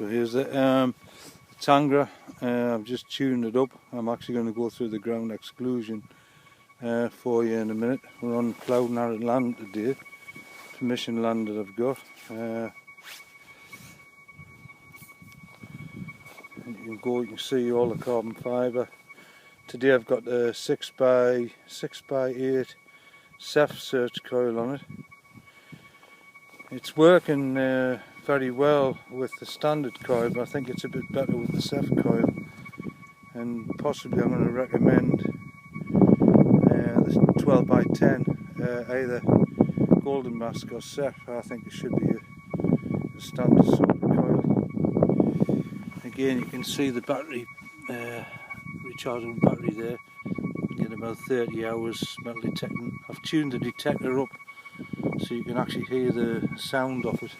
So here's the Tangra. I've just tuned it up. I'm actually going to go through the ground exclusion for you in a minute. We're on cloud and arid land today, permission land that I've got. You can see all the carbon fibre. Today I've got a 6x8 Ceph search coil on it. It's working very well with the standard coil, but I think it's a bit better with the Ceph coil, and possibly I'm going to recommend the 12x10, either golden mask or Ceph. I think it should be a standard sort of coil. Again, you can see the battery, rechargeable battery there. You get about 30 hours metal detecting. I've tuned the detector up so you can actually hear the sound of it.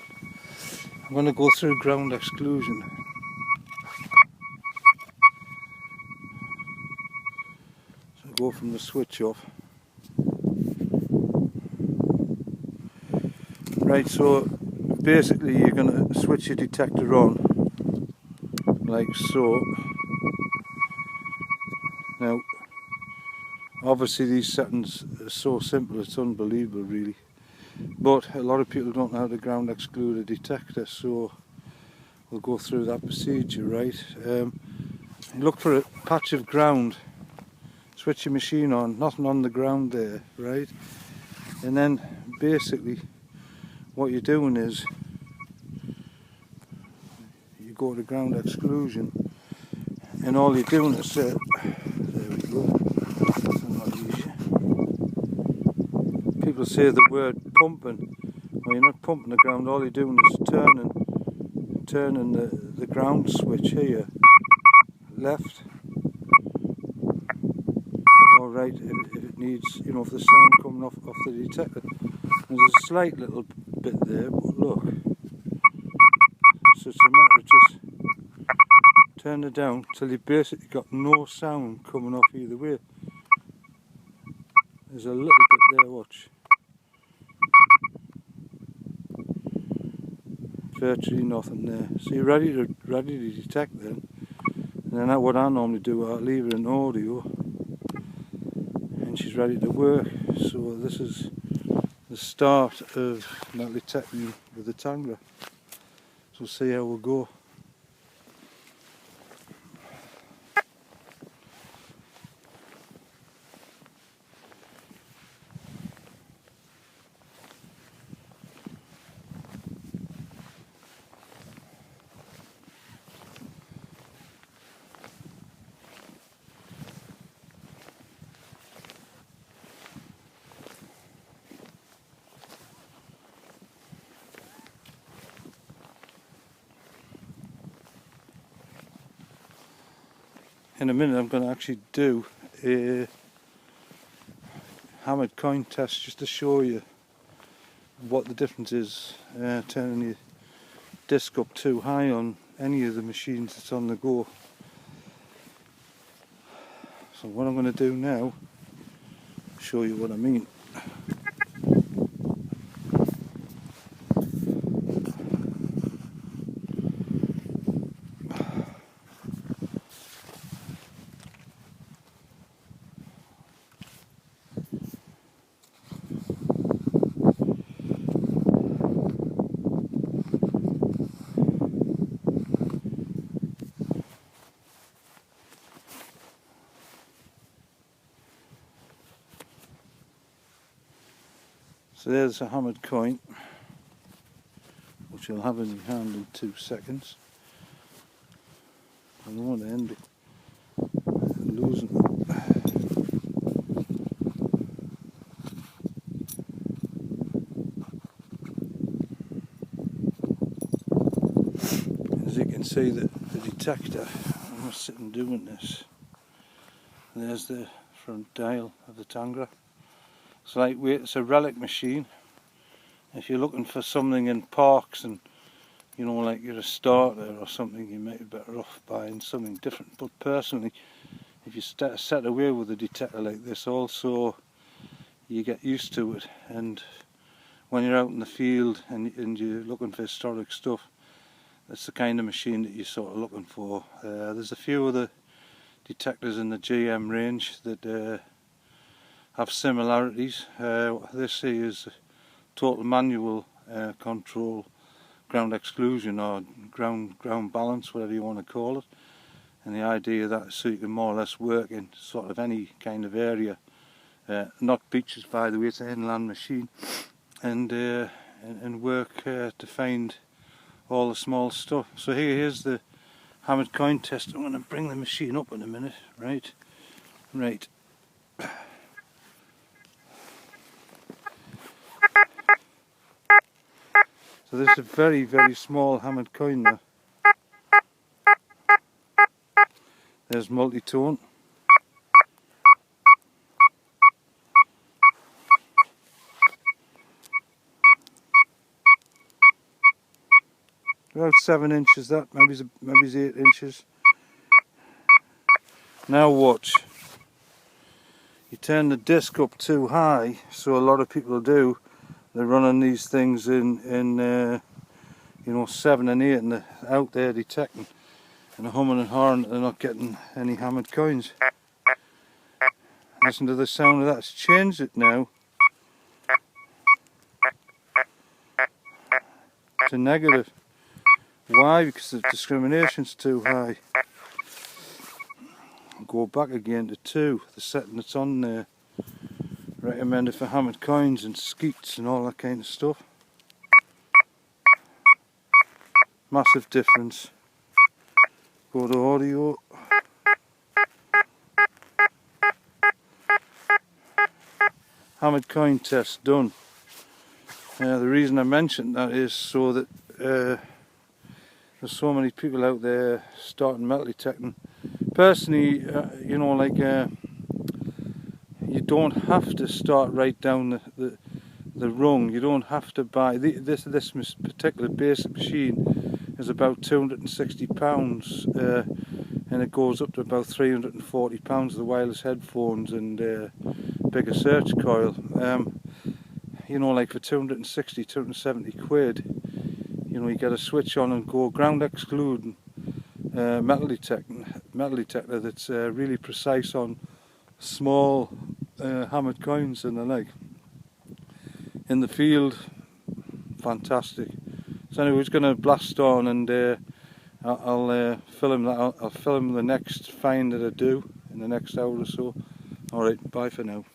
I'm going to go through ground exclusion. So I'll go from the switch off. Right, so basically you're going to switch your detector on like so. Now obviously these settings are so simple, it's unbelievable really, but a lot of people don't know how to ground exclude a detector, so we'll go through that procedure. Right, look for a patch of ground, switch your machine on, nothing on the ground there, right, and then basically what you're doing is you go to ground exclusion, and all you're doing is there we go. People say the word pumping. Well, you're not pumping the ground, all you're doing is turning the ground switch here, left or right, if it needs, you know, if the sound coming off the detector. There's a slight little bit there, but look. So it's a matter of just turn it down till you've basically got no sound coming off either way. There's a little bit there, watch. Virtually nothing there. So you're ready to detect then. And then what I normally do, I'll leave her in audio and she's ready to work. So this is the start of metal detecting with the Tangra. So we'll see how we'll go. In a minute I'm going to actually do a hammered coin test just to show you what the difference is turning your disc up too high on any of the machines that's on the go. So what I'm going to do now, show you what I mean. So there's a hammered coin, which you'll have in your hand in 2 seconds. I don't want to end it losing it. As you can see, the detector, I'm not sitting doing this. There's the front dial of the Tangra. It's lightweight, it's a Relic machine. If you're looking for something in parks and, you know, like you're a starter or something, you might be better off buying something different. But personally, if you set away with a detector like this, also you get used to it, and when you're out in the field and you're looking for historic stuff, It's the kind of machine that you're sort of looking for. There's a few other detectors in the GM range that have similarities. This here is total manual control, ground exclusion or ground balance, whatever you want to call it. And the idea of that is so you can more or less work in sort of any kind of area, not beaches by the way, it's an inland machine, and work to find all the small stuff. So here's the hammered coin test. I'm going to bring the machine up in a minute, right. So this is a very, very small hammered coin there. There's multi-tone. About 7 inches that, maybe it's 8 inches. Now watch. You turn the disc up too high, so a lot of people do. They're running these things in you know, 7 and 8, and they're out there detecting and humming and hawing. They're not getting any hammered coins. Listen to the sound of that. It's changed it now to negative. Why? Because the discrimination's too high. I'll go back again to 2, the setting that's on there. Recommended for hammered coins and skeets and all that kind of stuff. Massive difference. Go to audio. Hammered coin test done. The reason I mentioned that is so that there's so many people out there starting metal detecting. Personally, you know, like you don't have to start right down the rung. You don't have to buy this particular basic machine is about £260, and it goes up to about £340. The wireless headphones and bigger search coil. You know, like for 260, 270 quid, you know, you get a switch on and go ground excluding metal detector that's really precise on small hammered coins and the like. In the field, fantastic. So anyway, we're going to blast on, and I'll film that. I'll film the next find that I do in the next hour or so. Alright, bye for now.